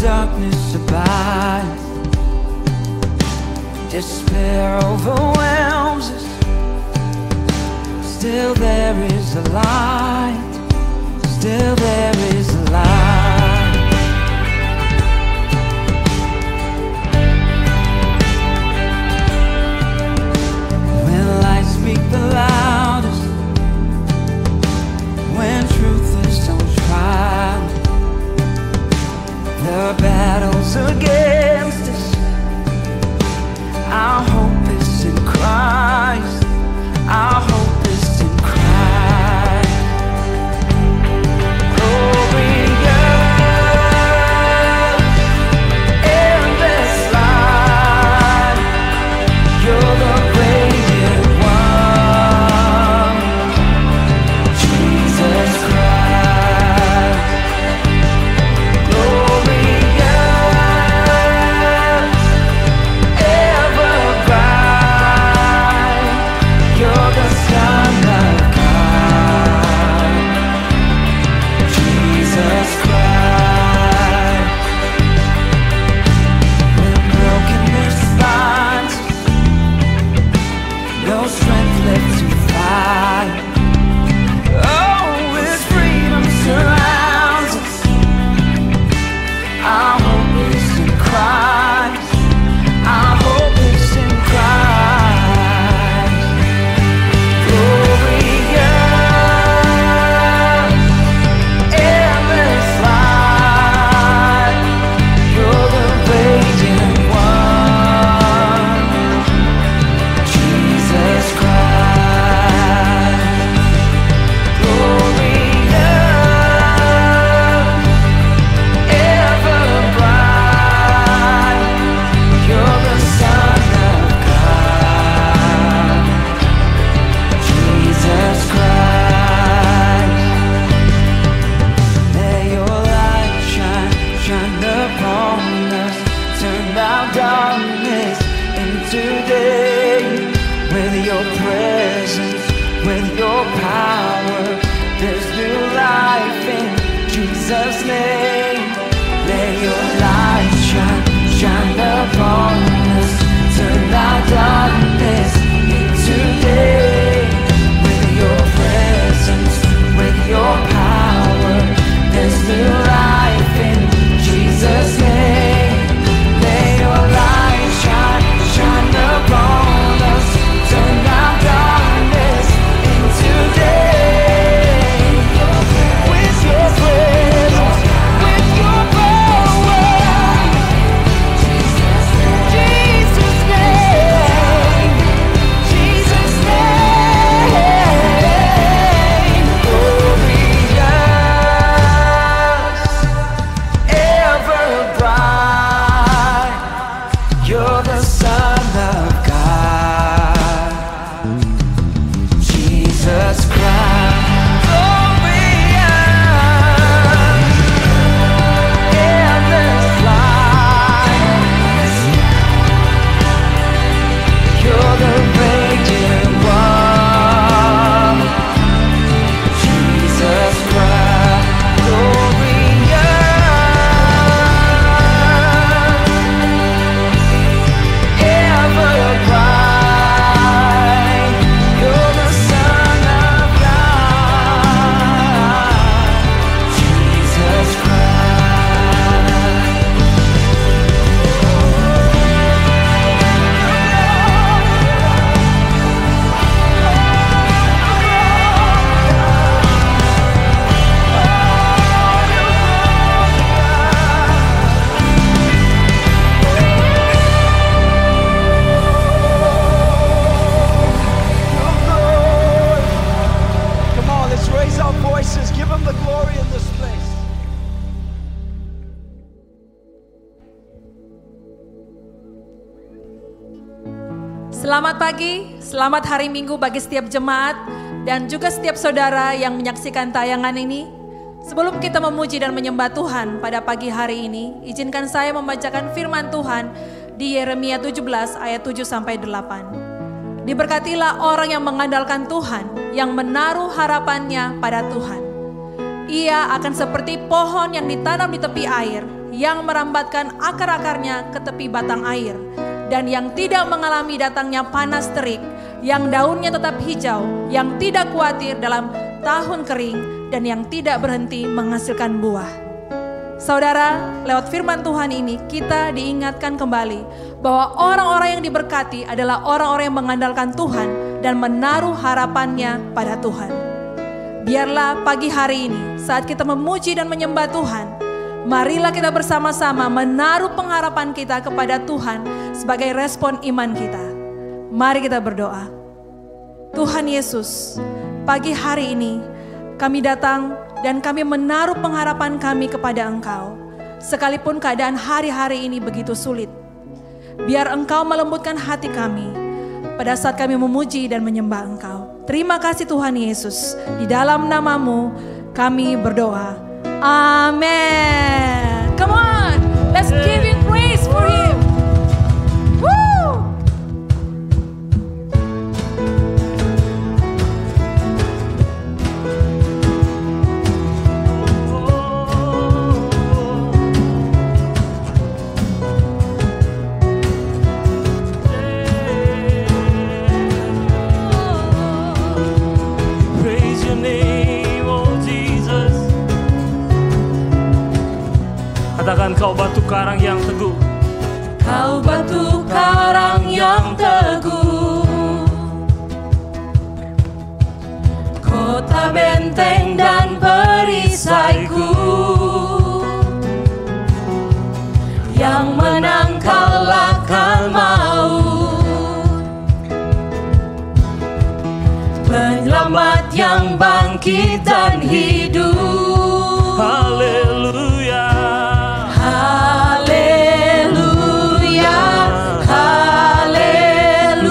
darkness abides, despair overwhelms us, still there is a light, still there is a light. When lights speak the loudest, when truth is on trial, the battles against us, our hope is in Christ, our hope is in Christ. Glorious, endless light, you're the radiant one, Jesus Christ. Glorious, ever bright, you're the Son of God, Jesus Christ. When brokenness finds us, no strength left to fight. Oh, His freedom surrounds us, our hope is in Christ, our hope is in Christ. Glorious, endless light, you're the radiant one, Jesus Christ. Glorious, ever bright, you're the Son of God, Jesus Christ. Let your light shine, shine upon us, turn our darkness into day. With your presence, with your power, there's new life in Jesus' name. Let your light shine, shine upon us, turn our darkness into day. With your presence, with your power, there's new life in Jesus' name. Let your light shine, shine upon us, turn our darkness into day. With your presence, with your power, Jesus' name, Jesus' name. Glorious, ever bright, you're the Son of God, Jesus Christ. Glorious, endless light, you're the radiant one, Jesus Christ. Glorious, ever bright, you're the Son of God, Jesus Christ. Come on, let's raise our voices. Give Him the glory in this place. Selamat pagi, selamat hari Minggu bagi setiap jemaat dan juga setiap saudara yang menyaksikan tayangan ini. Sebelum kita memuji dan menyembah Tuhan pada pagi hari ini, izinkan saya membacakan firman Tuhan di Yeremia 17 ayat 7-8. Diberkatilah orang yang mengandalkan Tuhan, yang menaruh harapannya pada Tuhan. Ia akan seperti pohon yang ditanam di tepi air, yang merambatkan akar-akarnya ke tepi batang air, dan yang tidak mengalami datangnya panas terik, yang daunnya tetap hijau, yang tidak khawatir dalam tahun kering, dan yang tidak berhenti menghasilkan buah. Saudara, lewat firman Tuhan ini kita diingatkan kembali bahwa orang-orang yang diberkati adalah orang-orang yang mengandalkan Tuhan dan menaruh harapannya pada Tuhan. Biarlah pagi hari ini saat kita memuji dan menyembah Tuhan, marilah kita bersama-sama menaruh pengharapan kita kepada Tuhan sebagai respon iman kita. Mari kita berdoa. Tuhan Yesus, pagi hari ini kami datang dan kami menaruh pengharapan kami kepada Engkau. Sekalipun keadaan hari-hari ini begitu sulit, biar Engkau melembutkan hati kami pada saat kami memuji dan menyembah Engkau. Terima kasih Tuhan Yesus. Di dalam nama-Mu kami berdoa. Amen. Come on, let's give Him praise for Him. Woo! Praise your name, oh Jesus. Katakan, Kau batu karang yang teguh. Kau batu karang yang teguh, kota benteng dan perisaiku, yang menang kalahkan maut, penyelamat yang bangkit dan hidup. Haleluya. Haleluya, haleluya,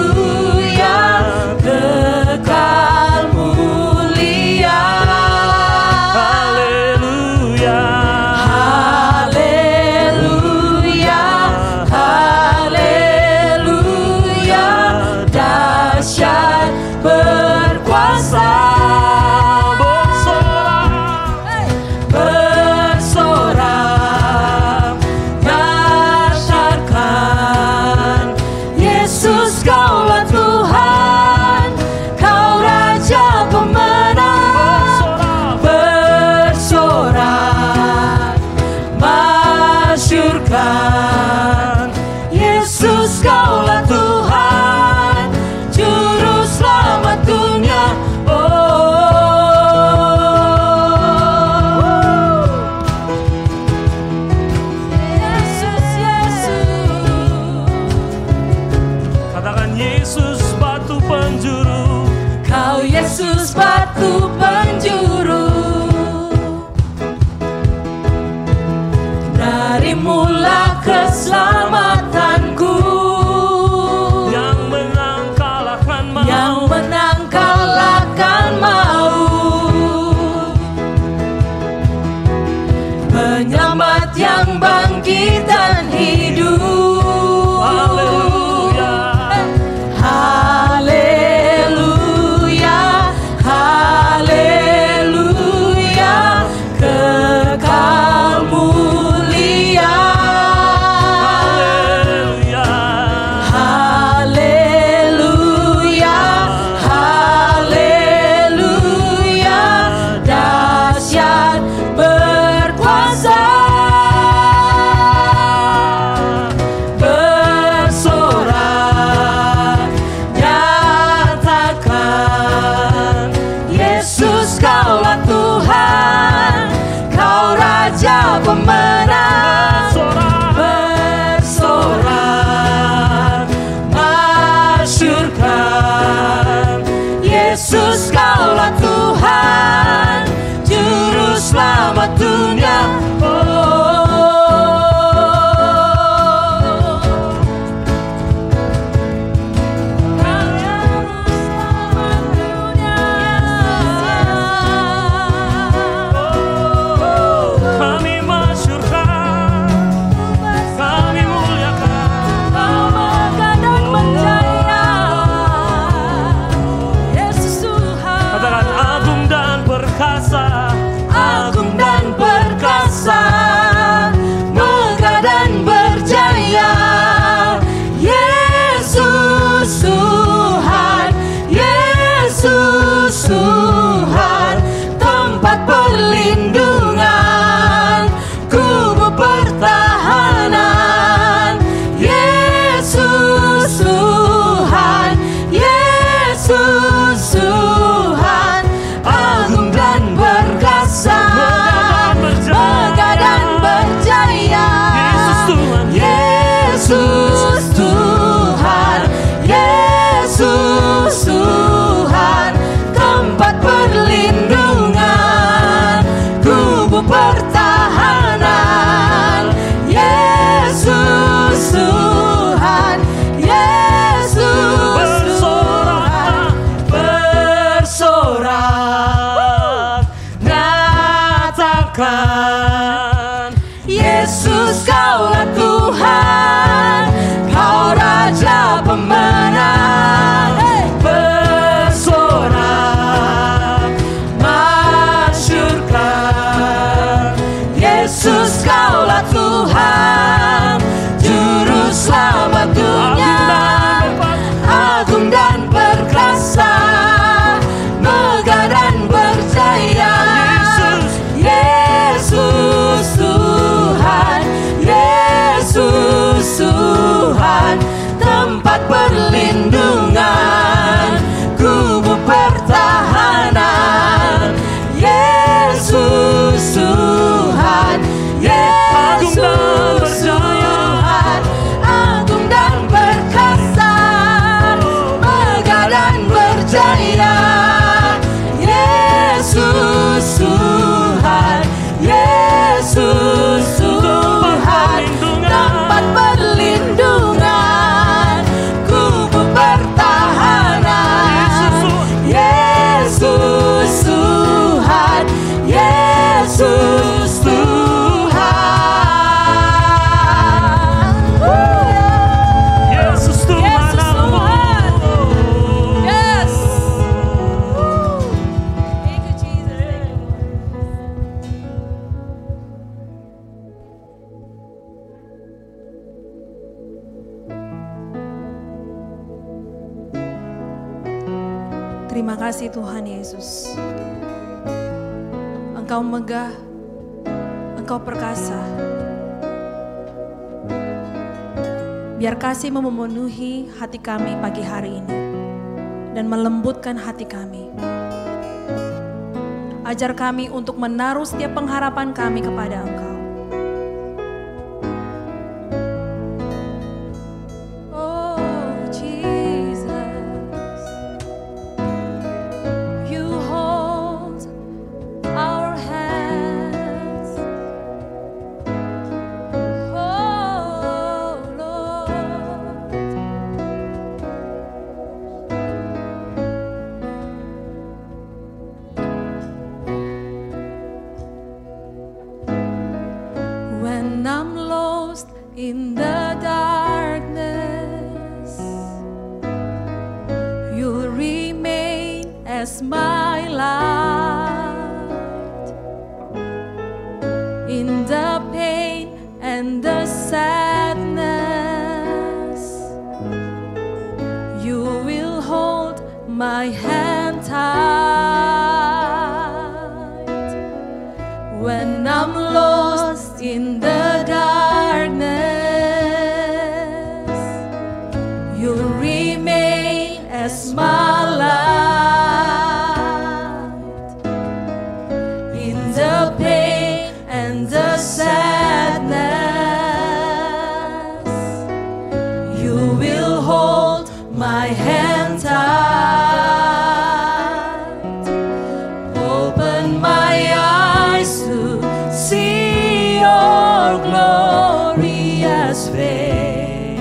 kekal mulia. Haleluya. Haleluya, haleluya, dahsyat berkuasa. Bersorak, dahsyatkan Yesus, Kaulah Tuhan, Kau Raja pemenang. Bersorak, masyurkan Yesus, Kaulah Tuhan, Juru Selamat dunia. Yesus, Yesus. Katakan, Yesus batu penjuru. Kau Yesus batu penjuru, darimulah keselamatanku, Yang menang kalahkan maut. yang menang kalahkan maut, penyelamat yang bangkit dan hidup. Haleluya. Haleluya, haleluya, kekal mulia. Haleluya. Haleluya, haleluya, dahsyat berkuasa. Bersorak, nyatakan Yesus, Kaulah Tuhan, Kau Raja pemenang. Bersorak, masyurkan Yesus, Kaulah Tuhan, Juru Selamat dunia. Kami masyurkan, kami muliakan. Kau megah dan menjaya, Yesus Tuhan. Katakan, agung dan perkasa. Agung dan perkasa, akan. Yesus kaulah Tuhan, kau Raja pemenang, Pesona masyurkan. Yesus kaulah Tuhan, Juru Selamat dunia, agung dan perkasa, megah dan berjaya. Yesus Tuhan, Yesus Tuhan, tempat perlindungan, kubu pertahanan. Yesus Tuhan, Yesus Tuhan, agung dan perkasa, megah dan berjaya. Yesus Tuhan, Yesus Tuhan, tempat perlindungan, kubu pertahanan. Yesus Tuhan, Yesus Tuhan. Yesus Tuhan, Yesus Tuhan. Yes. Thank you, Jesus. Terima kasih Tuhan Yesus. Engkau megah, Engkau perkasa. Biar kasih-Mu memenuhi hati kami pagi hari ini dan melembutkan hati kami. Ajar kami untuk menaruh setiap pengharapan kami kepada Engkau. Oh Jesus, You hold our hands. Oh Lord, when I'm lost in the darkness, You remain as my light. In the pain and the sadness, You will hold my hand tight. When I'm lost in the darkness, You remain as my light. In the pain and the sadness, You will hold my hand tight. Open my eyes to see Your glorious face.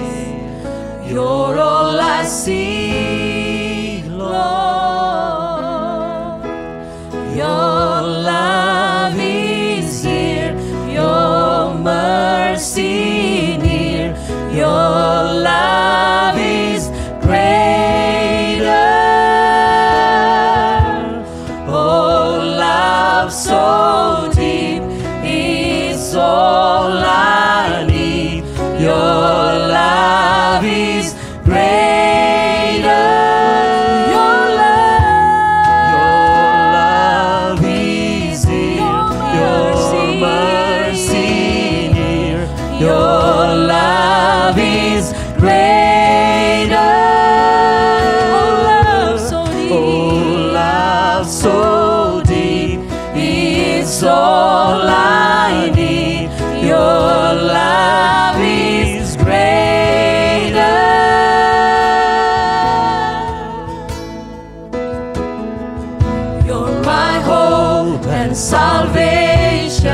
You're all I see, Lord. Your love is here, Your mercy near. Your love is greater. Oh, love so deep, it's all I need. Your love is greater. Your love is here, Your mercy near. Your love is greater. Oh, love so deep, oh, love so deep, it's all I need. Your love is greater. You're my hope and salvation.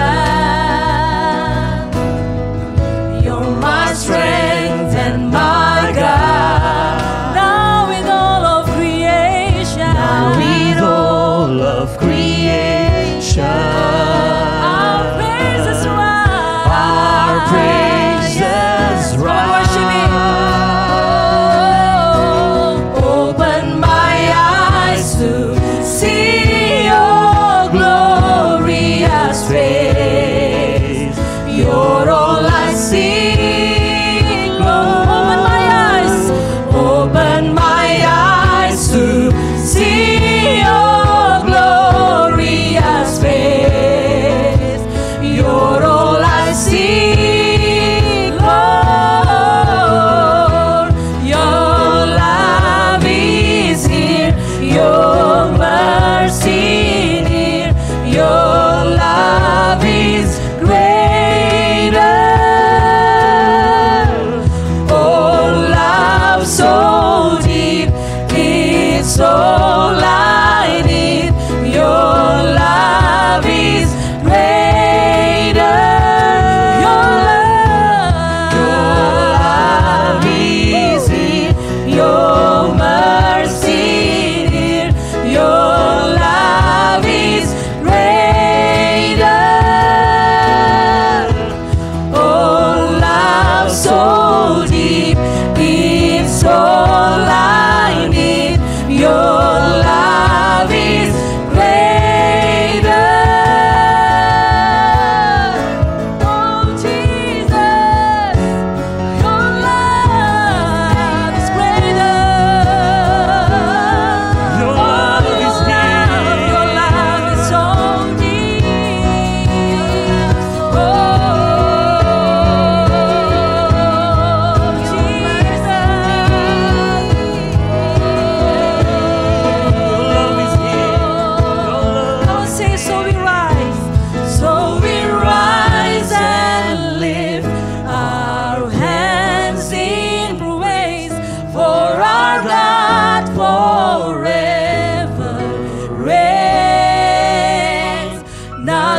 You're my strength and my God. Now with all of creation, now with all of creation, I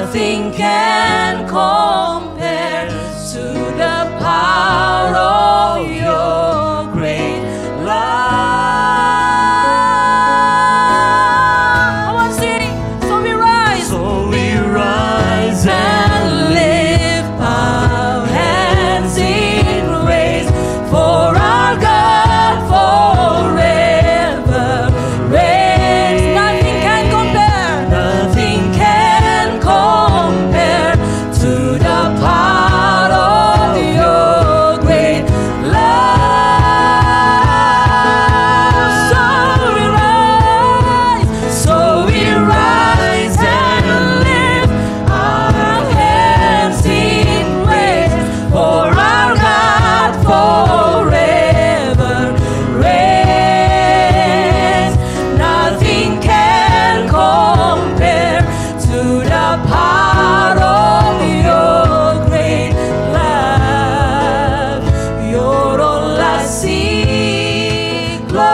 Nothing can compare to the power of your great love. Come on, sing. So we rise. So we rise And lift our hands in praise for our God forever reigns. Nothing can compare. Nothing can compare to the power of your great love. So we rise and lift our hands in praise for our God forever reigns. Nothing can compare to the power of your great love. You're all I seek, Lord.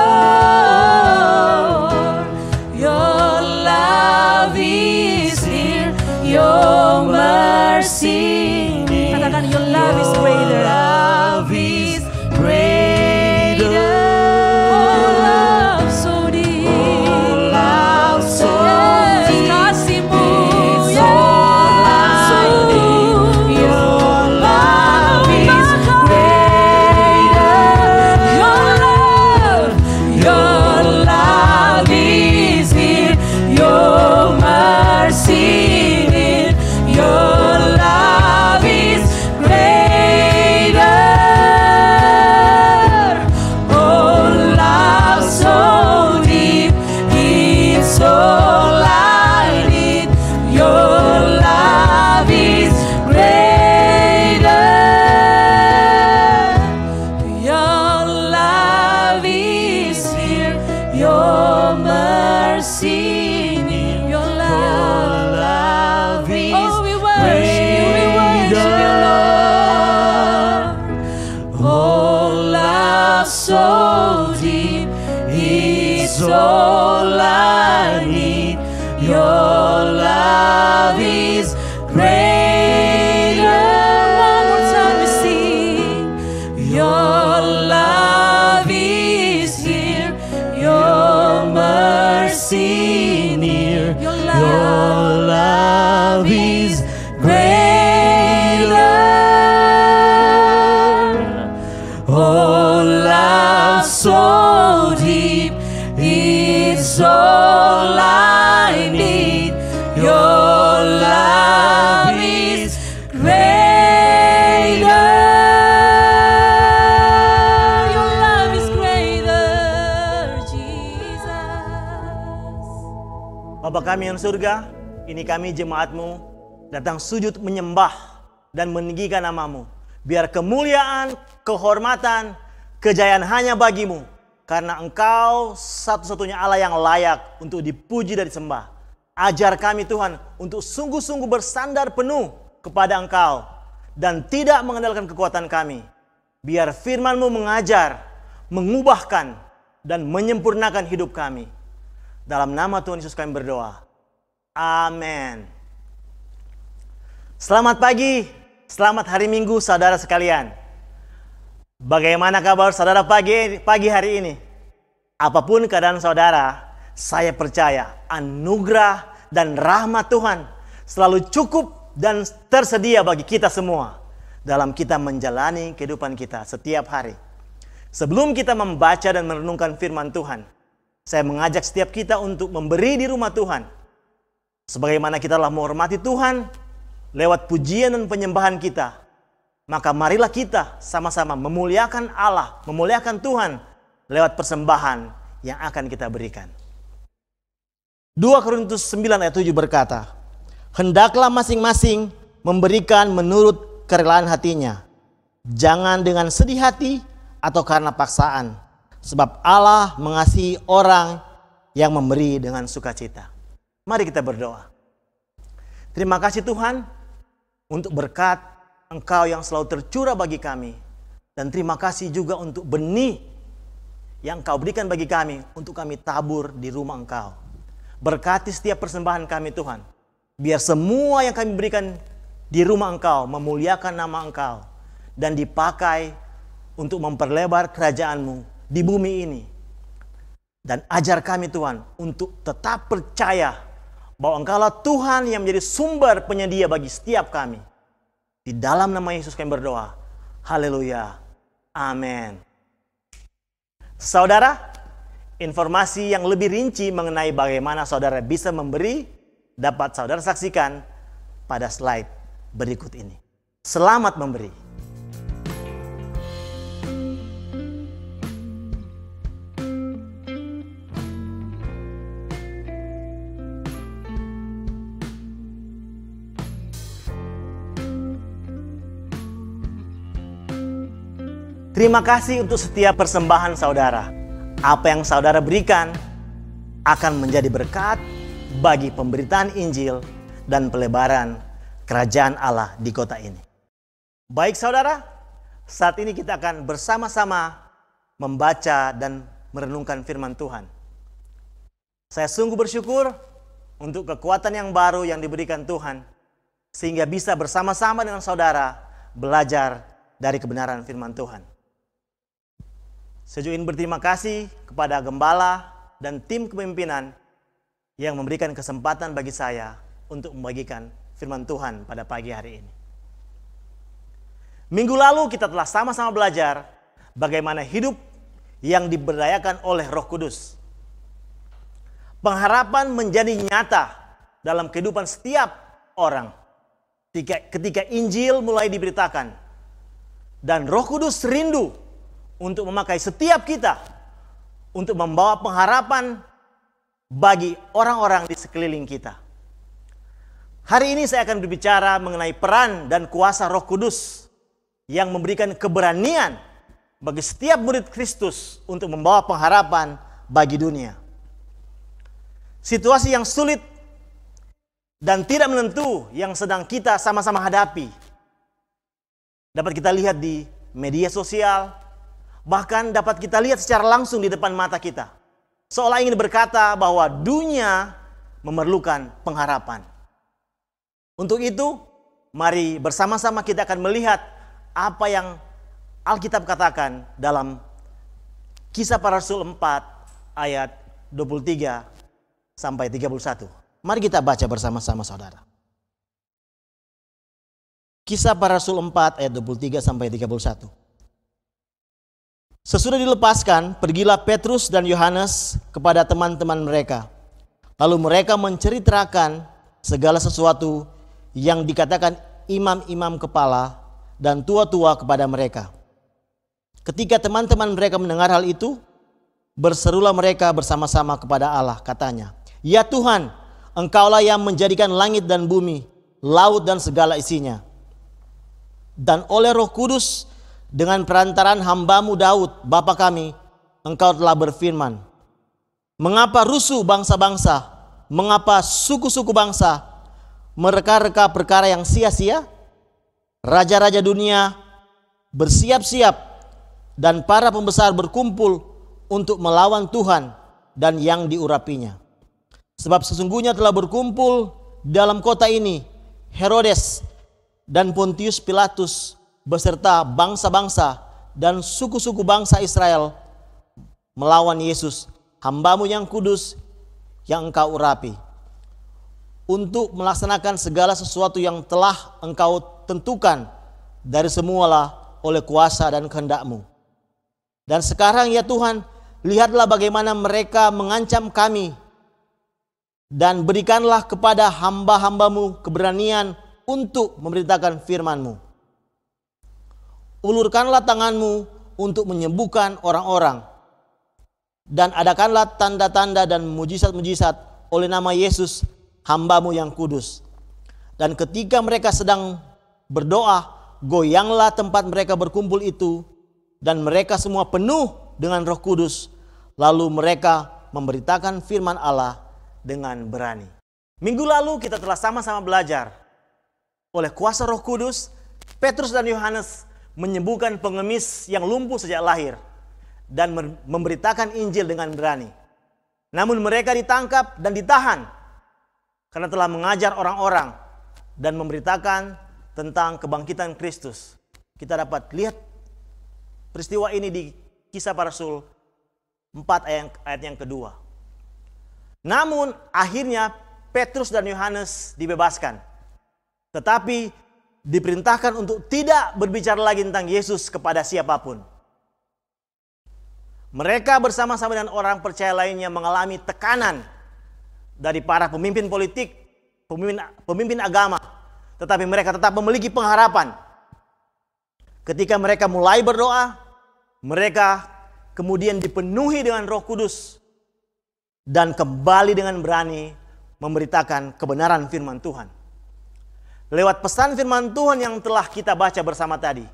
Your love is here, your mercy near. Katakan, your love is greater. love is greater. Oh, love so deep. Oh, love so Yes, deep. kasih-Mu. It's Yes, all I need. Your love is greater. Your love is here, your mercy near. Your love is greater. Oh, love so deep, it's all I need. Your love is greater. Your love is here, your mercy near. Your love is oh, we worship you, Lord. Oh, love so deep, it's all I need. Your love is greater. One more time we sing. Your love is here, your mercy near. Your love is greater. Oh, love so deep, it's all I need. Your love is greater. Your love is greater, Jesus. Bapa kami yang surga, ini kami jemaat-Mu datang sujud menyembah dan meninggikan nama-Mu. Biar kemuliaan, kehormatan, kejayaan hanya bagi-Mu. Karena Engkau satu-satunya Allah yang layak untuk dipuji dan disembah. Ajar kami Tuhan untuk sungguh-sungguh bersandar penuh kepada Engkau dan tidak mengandalkan kekuatan kami. Biar firman-Mu mengajar, mengubahkan, dan menyempurnakan hidup kami. Dalam nama Tuhan Yesus kami berdoa. Amin. Selamat pagi, selamat hari Minggu saudara sekalian. Bagaimana kabar saudara pagi hari ini? Apapun keadaan saudara, saya percaya anugerah dan rahmat Tuhan selalu cukup dan tersedia bagi kita semua dalam kita menjalani kehidupan kita setiap hari. Sebelum kita membaca dan merenungkan firman Tuhan, saya mengajak setiap kita untuk memberi di rumah Tuhan. Sebagaimana kita telah menghormati Tuhan lewat pujian dan penyembahan kita, maka marilah kita sama-sama memuliakan Allah, memuliakan Tuhan lewat persembahan yang akan kita berikan. 2 Korintus 9 ayat 7 berkata, hendaklah masing-masing memberikan menurut kerelaan hatinya, jangan dengan sedih hati atau karena paksaan, sebab Allah mengasihi orang yang memberi dengan sukacita. Mari kita berdoa. Terima kasih Tuhan untuk berkat Engkau yang selalu tercurah bagi kami. Dan terima kasih juga untuk benih yang Engkau berikan bagi kami untuk kami tabur di rumah Engkau. Berkati setiap persembahan kami Tuhan. biar semua yang kami berikan di rumah Engkau memuliakan nama Engkau dan dipakai untuk memperlebar kerajaan-Mu di bumi ini. Dan ajar kami Tuhan untuk tetap percaya bahwa Engkaulah Tuhan yang menjadi sumber penyedia bagi setiap kami. Di dalam nama Yesus kami berdoa. Haleluya. Amin. Saudara, informasi yang lebih rinci mengenai bagaimana saudara bisa memberi dapat saudara saksikan pada slide berikut ini. Selamat memberi. Terima kasih untuk setiap persembahan saudara. Apa yang saudara berikan akan menjadi berkat bagi pemberitaan Injil dan pelebaran kerajaan Allah di kota ini. Baik saudara, saat ini kita akan bersama-sama membaca dan merenungkan firman Tuhan. Saya sungguh bersyukur untuk kekuatan yang baru yang diberikan Tuhan, sehingga bisa bersama-sama dengan saudara belajar dari kebenaran firman Tuhan. Saya ingin berterima kasih kepada gembala dan tim kepemimpinan yang memberikan kesempatan bagi saya untuk membagikan firman Tuhan pada pagi hari ini. Minggu lalu kita telah sama-sama belajar bagaimana hidup yang diberdayakan oleh Roh Kudus. Pengharapan menjadi nyata dalam kehidupan setiap orang ketika Injil mulai diberitakan. Dan Roh Kudus rindu untuk memakai setiap kita untuk membawa pengharapan bagi orang-orang di sekeliling kita. Hari ini saya akan berbicara mengenai peran dan kuasa Roh Kudus yang memberikan keberanian bagi setiap murid Kristus untuk membawa pengharapan bagi dunia. Situasi yang sulit dan tidak menentu yang sedang kita sama-sama hadapi dapat kita lihat di media sosial, bahkan dapat kita lihat secara langsung di depan mata kita. Seolah ingin berkata bahwa dunia memerlukan pengharapan. Untuk itu, mari bersama-sama kita akan melihat apa yang Alkitab katakan dalam Kisah Para Rasul 4 ayat 23 sampai 31. Mari kita baca bersama-sama saudara. Kisah Para Rasul 4 ayat 23 sampai 31. Sesudah dilepaskan, pergilah Petrus dan Yohanes kepada teman-teman mereka. Lalu mereka menceritakan segala sesuatu yang dikatakan imam-imam kepala dan tua-tua kepada mereka. Ketika teman-teman mereka mendengar hal itu, berserulah mereka bersama-sama kepada Allah, katanya, "Ya Tuhan, Engkaulah yang menjadikan langit dan bumi, laut dan segala isinya. Dan oleh Roh Kudus, dengan perantaraan hamba-Mu Daud, bapa kami, Engkau telah berfirman, mengapa rusuh bangsa-bangsa, mengapa suku-suku bangsa mereka-reka perkara yang sia-sia? Raja-raja dunia bersiap-siap dan para pembesar berkumpul untuk melawan Tuhan dan yang diurapinya. Sebab sesungguhnya telah berkumpul dalam kota ini Herodes dan Pontius Pilatus beserta bangsa-bangsa dan suku-suku bangsa Israel melawan Yesus, hamba-Mu yang kudus yang Engkau urapi, untuk melaksanakan segala sesuatu yang telah Engkau tentukan dari semualah oleh kuasa dan kehendak-Mu. Dan sekarang ya Tuhan, lihatlah bagaimana mereka mengancam kami, dan berikanlah kepada hamba-hamba-Mu keberanian untuk memberitakan firman-Mu. Ulurkanlah tangan-Mu untuk menyembuhkan orang-orang, dan adakanlah tanda-tanda dan mujizat-mujizat oleh nama Yesus, hamba-Mu yang kudus. Dan ketika mereka sedang berdoa, goyanglah tempat mereka berkumpul itu, dan mereka semua penuh dengan Roh Kudus. Lalu mereka memberitakan firman Allah dengan berani. Minggu lalu kita telah sama-sama belajar oleh kuasa Roh Kudus, Petrus dan Yohanes menyembuhkan pengemis yang lumpuh sejak lahir dan memberitakan Injil dengan berani. Namun mereka ditangkap dan ditahan karena telah mengajar orang-orang dan memberitakan tentang kebangkitan Kristus. Kita dapat lihat peristiwa ini di Kisah Para Rasul 4 ayat yang kedua. Namun akhirnya Petrus dan Yohanes dibebaskan. Tetapi diperintahkan untuk tidak berbicara lagi tentang Yesus kepada siapapun. Mereka bersama-sama dengan orang percaya lainnya mengalami tekanan dari para pemimpin politik, pemimpin agama. Tetapi mereka tetap memiliki pengharapan. Ketika mereka mulai berdoa, mereka kemudian dipenuhi dengan Roh Kudus dan kembali dengan berani memberitakan kebenaran firman Tuhan. Lewat pesan firman Tuhan yang telah kita baca bersama tadi,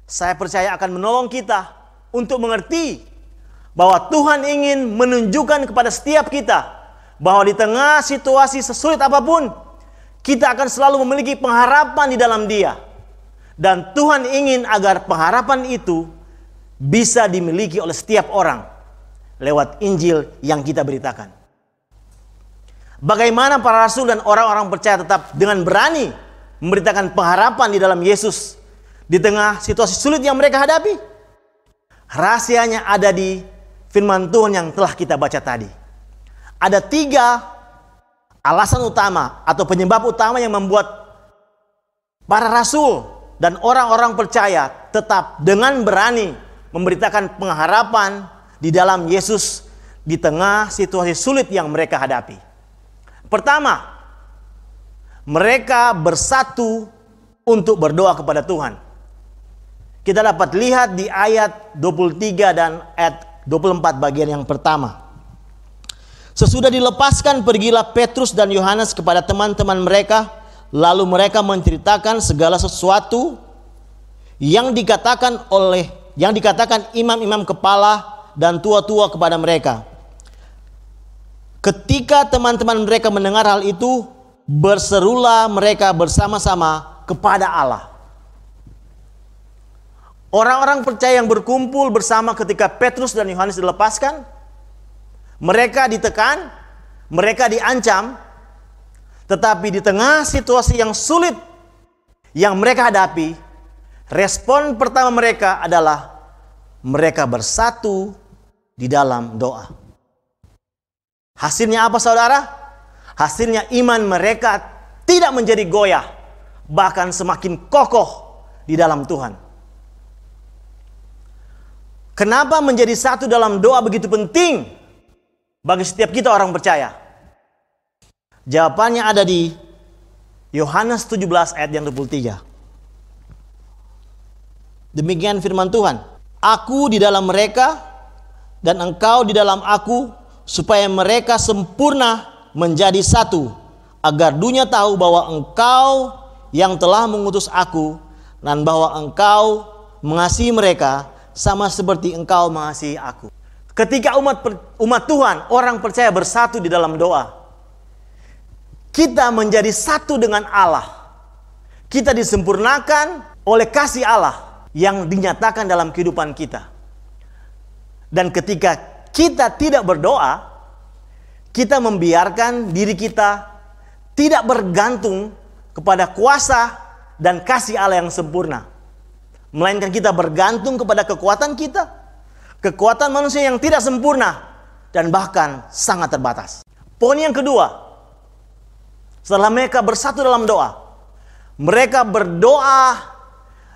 saya percaya akan menolong kita untuk mengerti bahwa Tuhan ingin menunjukkan kepada setiap kita bahwa di tengah situasi sesulit apapun, kita akan selalu memiliki pengharapan di dalam Dia. Dan Tuhan ingin agar pengharapan itu bisa dimiliki oleh setiap orang lewat Injil yang kita beritakan. Bagaimana para rasul dan orang-orang percaya tetap dengan berani memberitakan pengharapan di dalam Yesus di tengah situasi sulit yang mereka hadapi? Rahasianya ada di firman Tuhan yang telah kita baca tadi. Ada 3 alasan utama atau penyebab utama yang membuat para rasul dan orang-orang percaya tetap dengan berani memberitakan pengharapan di dalam Yesus di tengah situasi sulit yang mereka hadapi. Pertama, mereka bersatu untuk berdoa kepada Tuhan. Kita dapat lihat di ayat 23 dan ayat 24 bagian yang pertama. Sesudah dilepaskan, pergilah Petrus dan Yohanes kepada teman-teman mereka, lalu mereka menceritakan segala sesuatu yang dikatakan imam-imam kepala dan tua-tua kepada mereka. Ketika teman-teman mereka mendengar hal itu, berserulah mereka bersama-sama kepada Allah. Orang-orang percaya yang berkumpul bersama ketika Petrus dan Yohanes dilepaskan, mereka ditekan, mereka diancam, tetapi di tengah situasi yang sulit yang mereka hadapi, respon pertama mereka adalah mereka bersatu di dalam doa. Hasilnya apa, saudara? Hasilnya iman mereka tidak menjadi goyah, bahkan semakin kokoh di dalam Tuhan. Kenapa menjadi satu dalam doa begitu penting bagi setiap kita orang percaya? Jawabannya ada di Yohanes 17 ayat yang 23. Demikian firman Tuhan. Aku di dalam mereka dan engkau di dalam aku, supaya mereka sempurna menjadi satu, agar dunia tahu bahwa engkau yang telah mengutus aku dan bahwa engkau mengasihi mereka sama seperti engkau mengasihi aku. Ketika umat Tuhan, orang percaya bersatu di dalam doa, kita menjadi satu dengan Allah. Kita disempurnakan oleh kasih Allah yang dinyatakan dalam kehidupan kita. Dan ketika kita tidak berdoa, kita membiarkan diri kita tidak bergantung kepada kuasa dan kasih Allah yang sempurna, melainkan kita bergantung kepada kekuatan kita, kekuatan manusia yang tidak sempurna dan bahkan sangat terbatas. Poin yang kedua, setelah mereka bersatu dalam doa, mereka berdoa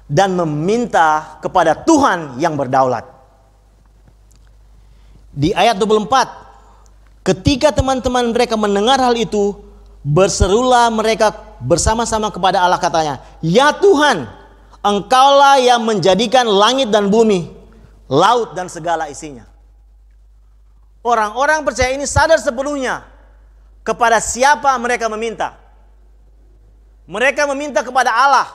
dan meminta kepada Tuhan yang berdaulat. Di ayat 24, ketika teman-teman mereka mendengar hal itu, berserulah mereka bersama-sama kepada Allah, katanya, "Ya Tuhan, Engkaulah yang menjadikan langit dan bumi, laut dan segala isinya." Orang-orang percaya ini sadar sepenuhnya kepada siapa mereka meminta. Mereka meminta kepada Allah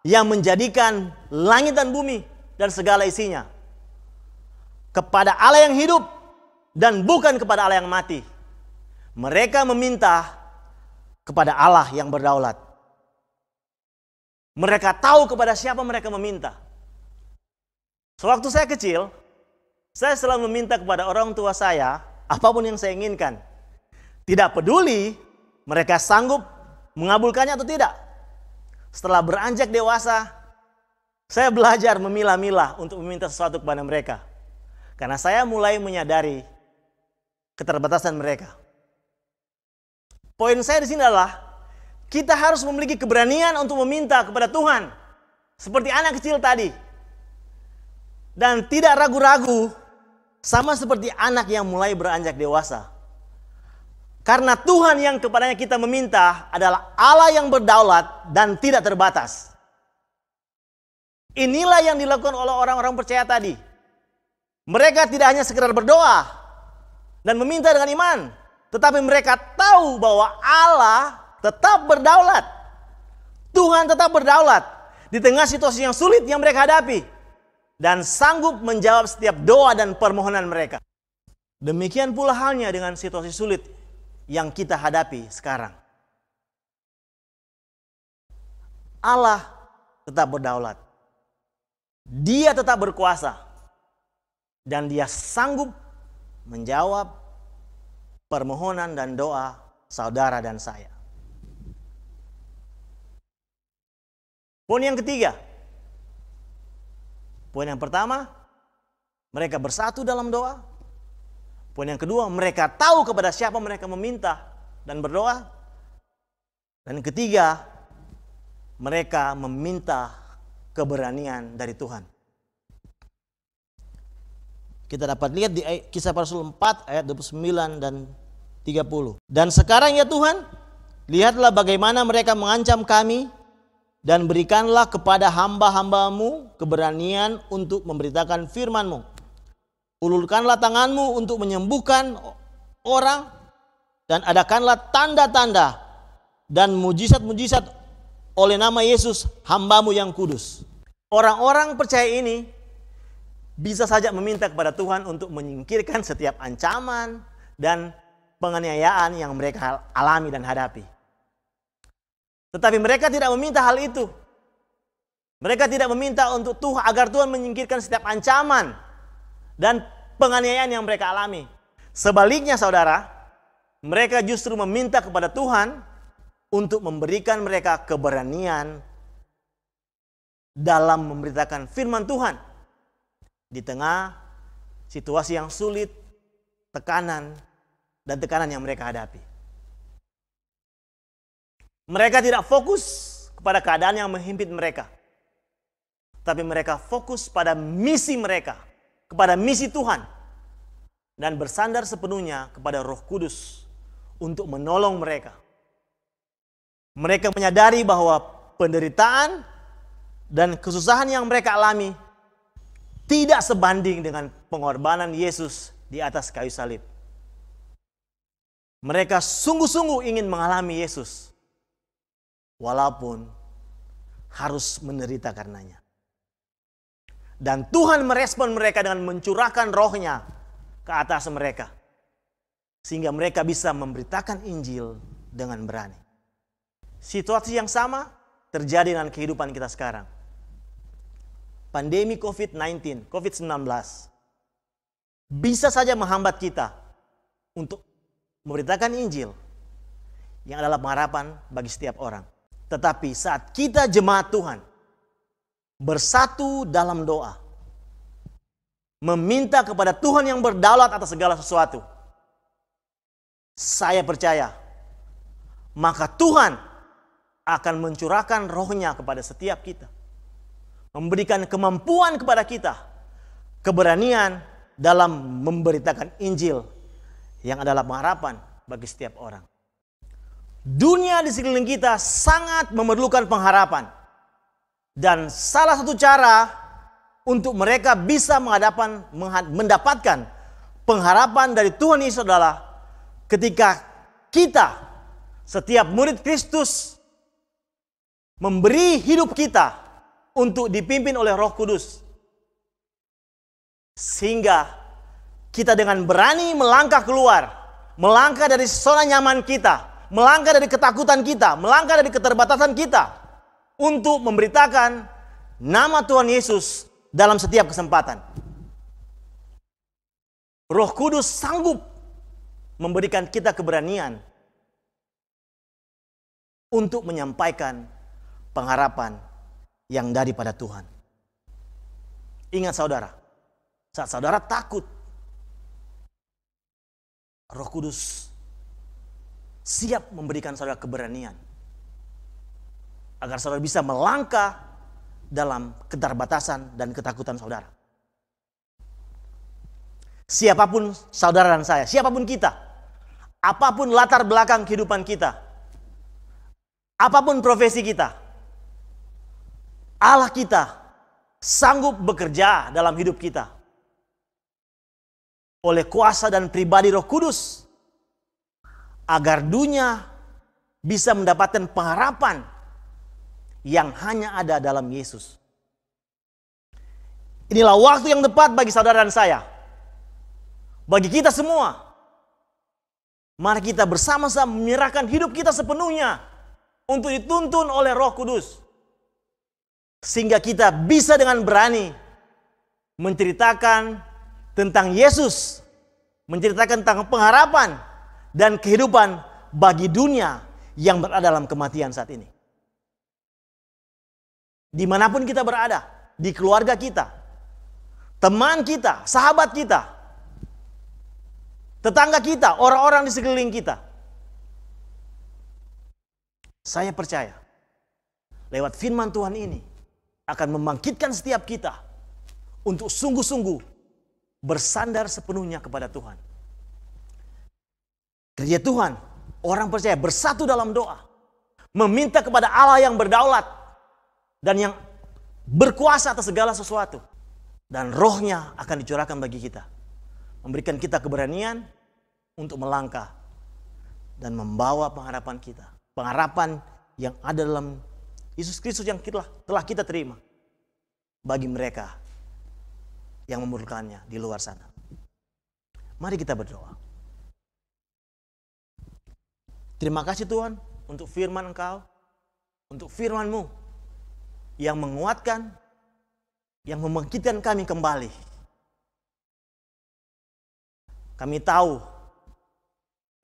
yang menjadikan langit dan bumi dan segala isinya. Kepada Allah yang hidup dan bukan kepada Allah yang mati. Mereka meminta kepada Allah yang berdaulat. Mereka tahu kepada siapa mereka meminta. Sewaktu saya kecil, saya selalu meminta kepada orang tua saya apapun yang saya inginkan. Tidak peduli mereka sanggup mengabulkannya atau tidak? Setelah beranjak dewasa, saya belajar memilah-milah untuk meminta sesuatu kepada mereka. Karena saya mulai menyadari keterbatasan mereka. Poin saya di sini adalah kita harus memiliki keberanian untuk meminta kepada Tuhan. Seperti anak kecil tadi. Dan tidak ragu-ragu, sama seperti anak yang mulai beranjak dewasa. Karena Tuhan yang kepadanya kita meminta adalah Allah yang berdaulat dan tidak terbatas. Inilah yang dilakukan oleh orang-orang percaya tadi. Mereka tidak hanya sekedar berdoa dan meminta dengan iman, tetapi mereka tahu bahwa Allah tetap berdaulat. Tuhan tetap berdaulat di tengah situasi yang sulit yang mereka hadapi dan sanggup menjawab setiap doa dan permohonan mereka. Demikian pula halnya dengan situasi sulit yang kita hadapi sekarang. Allah tetap berdaulat. Dia tetap berkuasa. Dan dia sanggup menjawab permohonan dan doa saudara dan saya. Poin yang ketiga. Poin yang pertama, mereka bersatu dalam doa. Poin yang kedua, mereka tahu kepada siapa mereka meminta dan berdoa. Dan ketiga, mereka meminta keberanian dari Tuhan. Kita dapat lihat di Kisah Para Rasul 4 ayat 29 dan 30. Dan sekarang ya Tuhan, lihatlah bagaimana mereka mengancam kami, dan berikanlah kepada hamba-hambamu keberanian untuk memberitakan firman-Mu. Ulurkanlah tanganmu untuk menyembuhkan orang, dan adakanlah tanda-tanda dan mujizat-mujizat oleh nama Yesus hamba-Mu yang kudus. Orang-orang percaya ini bisa saja meminta kepada Tuhan untuk menyingkirkan setiap ancaman dan penganiayaan yang mereka alami dan hadapi. Tetapi mereka tidak meminta hal itu. Mereka tidak meminta untuk Tuhan agar Tuhan menyingkirkan setiap ancaman dan penganiayaan yang mereka alami. Sebaliknya saudara, mereka justru meminta kepada Tuhan untuk memberikan mereka keberanian dalam memberitakan firman Tuhan di tengah situasi yang sulit, tekanan yang mereka hadapi. Mereka tidak fokus kepada keadaan yang menghimpit mereka, tapi mereka fokus pada misi mereka, kepada misi Tuhan, dan bersandar sepenuhnya kepada Roh Kudus untuk menolong mereka. Mereka menyadari bahwa penderitaan dan kesusahan yang mereka alami tidak sebanding dengan pengorbanan Yesus di atas kayu salib. Mereka sungguh-sungguh ingin mengalami Yesus, walaupun harus menderita karenanya. Dan Tuhan merespon mereka dengan mencurahkan rohnya ke atas mereka, sehingga mereka bisa memberitakan Injil dengan berani. Situasi yang sama terjadi dengan kehidupan kita sekarang. Pandemi COVID-19 bisa saja menghambat kita untuk memberitakan Injil yang adalah pengharapan bagi setiap orang. Tetapi saat kita jemaat Tuhan bersatu dalam doa, meminta kepada Tuhan yang berdaulat atas segala sesuatu, saya percaya maka Tuhan akan mencurahkan rohnya kepada setiap kita, memberikan kemampuan kepada kita, keberanian dalam memberitakan Injil yang adalah pengharapan bagi setiap orang. Dunia di sekeliling kita sangat memerlukan pengharapan. Dan salah satu cara untuk mereka bisa mendapatkan pengharapan dari Tuhan Yesus adalah ketika kita, setiap murid Kristus, memberi hidup kita untuk dipimpin oleh Roh Kudus. Sehingga kita dengan berani melangkah keluar, melangkah dari zona nyaman kita, melangkah dari ketakutan kita, melangkah dari keterbatasan kita, untuk memberitakan nama Tuhan Yesus dalam setiap kesempatan. Roh Kudus sanggup memberikan kita keberanian untuk menyampaikan pengharapan yang daripada Tuhan. Ingat saudara, saat saudara takut, Roh Kudus siap memberikan saudara keberanian agar saudara bisa melangkah dalam keterbatasan dan ketakutan saudara. Siapapun saudara dan saya, siapapun kita, apapun latar belakang kehidupan kita, apapun profesi kita, Allah kita sanggup bekerja dalam hidup kita oleh kuasa dan pribadi Roh Kudus agar dunia bisa mendapatkan pengharapan yang hanya ada dalam Yesus. Inilah waktu yang tepat bagi saudara dan saya, bagi kita semua. Mari kita bersama-sama menyerahkan hidup kita sepenuhnya untuk dituntun oleh Roh Kudus, sehingga kita bisa dengan berani menceritakan tentang Yesus, menceritakan tentang pengharapan dan kehidupan bagi dunia yang berada dalam kematian saat ini. Dimanapun kita berada, di keluarga kita, teman kita, sahabat kita, tetangga kita, orang-orang di sekeliling kita. Saya percaya, lewat firman Tuhan ini akan membangkitkan setiap kita untuk sungguh-sungguh bersandar sepenuhnya kepada Tuhan. Kerja Tuhan, orang percaya bersatu dalam doa, meminta kepada Allah yang berdaulat dan yang berkuasa atas segala sesuatu. Dan rohnya akan dicurahkan bagi kita, memberikan kita keberanian untuk melangkah dan membawa pengharapan kita. Pengharapan yang ada dalam Yesus Kristus yang telah kita terima bagi mereka yang memerlukannya di luar sana. Mari kita berdoa. Terima kasih Tuhan untuk firman Engkau, untuk firman-Mu yang menguatkan, yang membangkitkan kami kembali. Kami tahu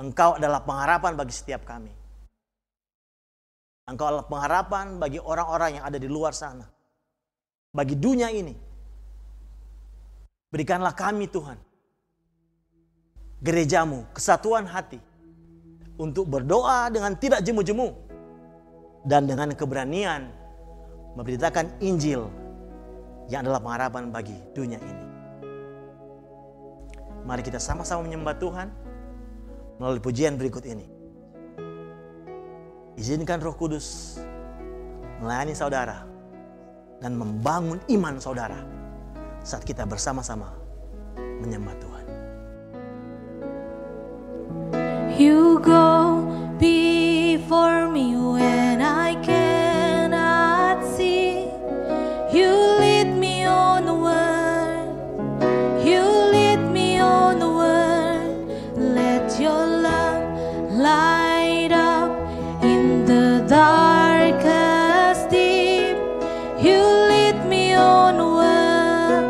Engkau adalah pengharapan bagi setiap kami. Engkau adalah pengharapan bagi orang-orang yang ada di luar sana, bagi dunia ini. Berikanlah kami Tuhan, gereja-Mu, kesatuan hati untuk berdoa dengan tidak jemu-jemu dan dengan keberanian memberitakan Injil yang adalah pengharapan bagi dunia ini. Mari kita sama-sama menyembah Tuhan melalui pujian berikut ini. Izinkan Roh Kudus melayani saudara dan membangun iman saudara saat kita bersama-sama menyembah Tuhan. You go before me when I cannot see. You lead me onward. You lead me onward. Let your love light up in the darkest deep. You lead me onward.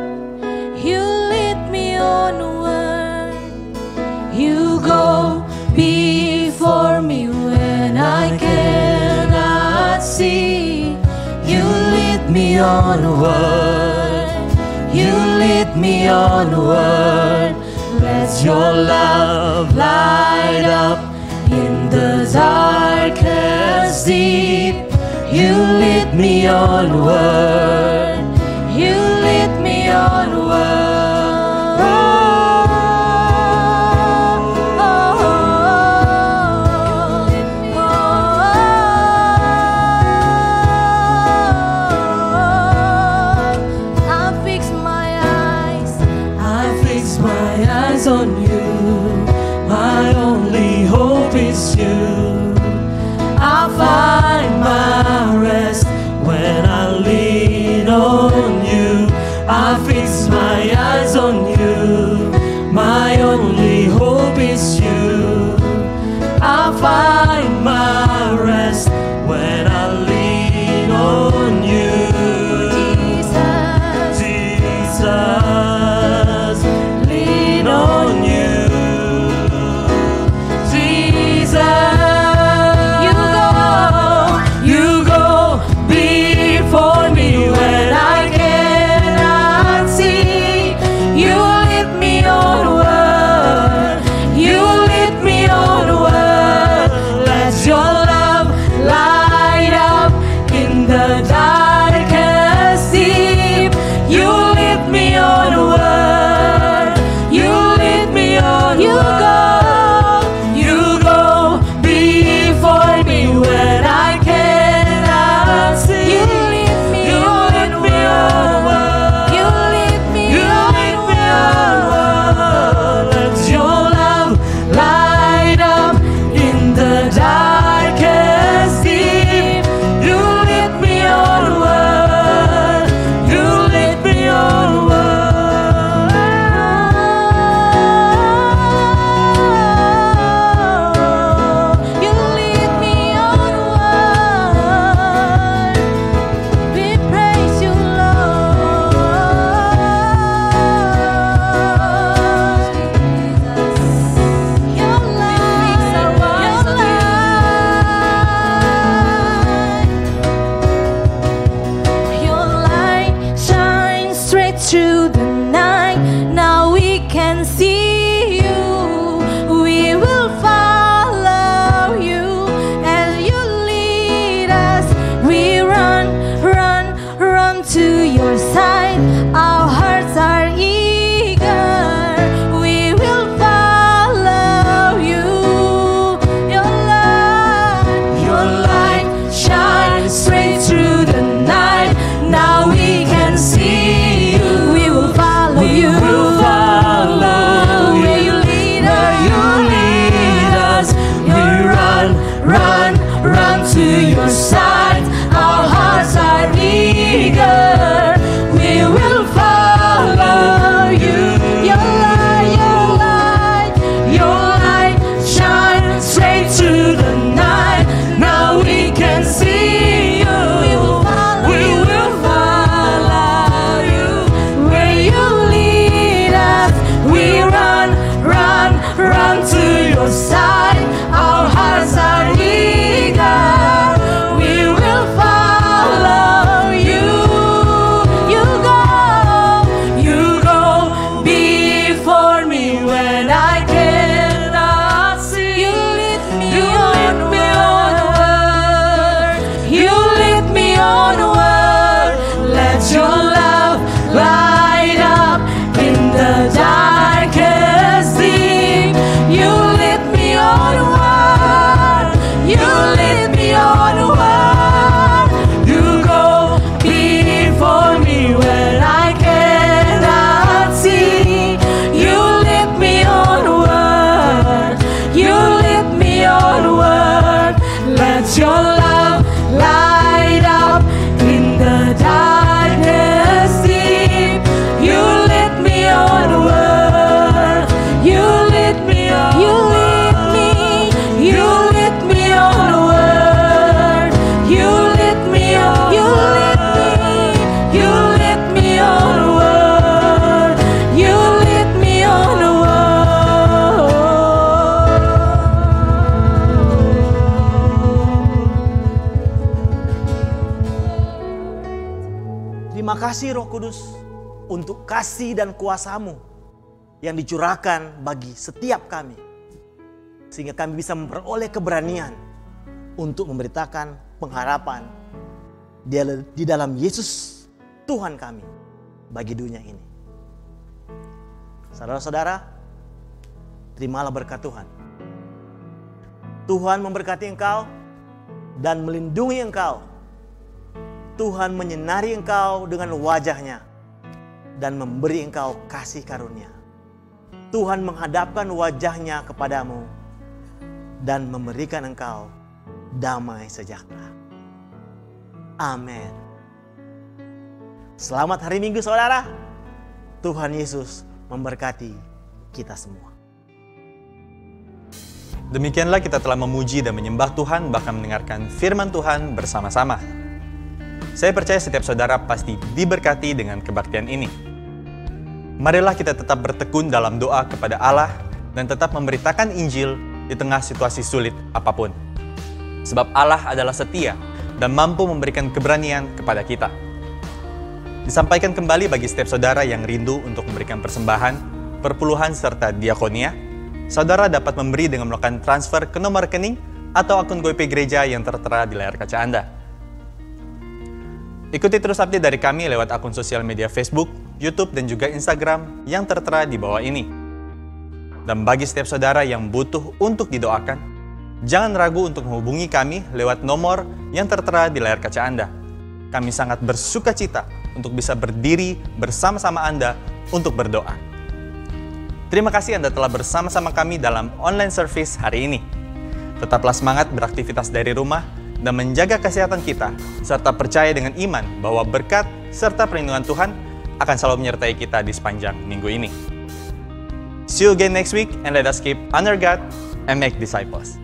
You lead me onward. You go before me when I cannot see. You lead me onward. You lead me onward. Let your love light up in the darkest deep. You lead me onward. You lead me onward. On you, my only hope is you. I find my rest when I leave on word. Let your love light up in the darkest deep. You lead me on word. You lead me on word. You go before me when I cannot see. You lead me on word. You lead me on word. Let your love light up in the darkness deep. You lead me on word. You lead me on. You lead me. You lead me on word. You lead me on. You lead me. You lead me on word. You lead me on word. Terima kasih Roh Kudus untuk kasih dan kuasa-Mu yang dicurahkan bagi setiap kami. Sehingga kami bisa memperoleh keberanian untuk memberitakan pengharapan di dalam Yesus Tuhan kami bagi dunia ini. Saudara-saudara, terimalah berkat Tuhan. Tuhan memberkati engkau dan melindungi engkau. Tuhan menyinari engkau dengan wajah-Nya dan memberi engkau kasih karunia. Tuhan menghadapkan wajah-Nya kepadamu dan memberikan engkau damai sejahtera. Amin. Selamat hari Minggu saudara. Tuhan Yesus memberkati kita semua. Demikianlah kita telah memuji dan menyembah Tuhan, bahkan mendengarkan firman Tuhan bersama-sama. Saya percaya setiap saudara pasti diberkati dengan kebaktian ini. Marilah kita tetap bertekun dalam doa kepada Allah dan tetap memberitakan Injil di tengah situasi sulit apapun. Sebab Allah adalah setia dan mampu memberikan keberanian kepada kita. Disampaikan kembali bagi setiap saudara yang rindu untuk memberikan persembahan, perpuluhan serta diakonia, saudara dapat memberi dengan melakukan transfer ke nomor rekening atau akun GoPay Gereja yang tertera di layar kaca Anda. Ikuti terus update dari kami lewat akun sosial media Facebook, YouTube, dan juga Instagram yang tertera di bawah ini. Dan bagi setiap saudara yang butuh untuk didoakan, jangan ragu untuk menghubungi kami lewat nomor yang tertera di layar kaca Anda. Kami sangat bersuka cita untuk bisa berdiri bersama-sama Anda untuk berdoa. Terima kasih Anda telah bersama-sama kami dalam online service hari ini. Tetaplah semangat beraktivitas dari rumah dan menjaga kesehatan kita, serta percaya dengan iman bahwa berkat serta perlindungan Tuhan akan selalu menyertai kita di sepanjang minggu ini. See you again next week and let us keep honor God and make disciples.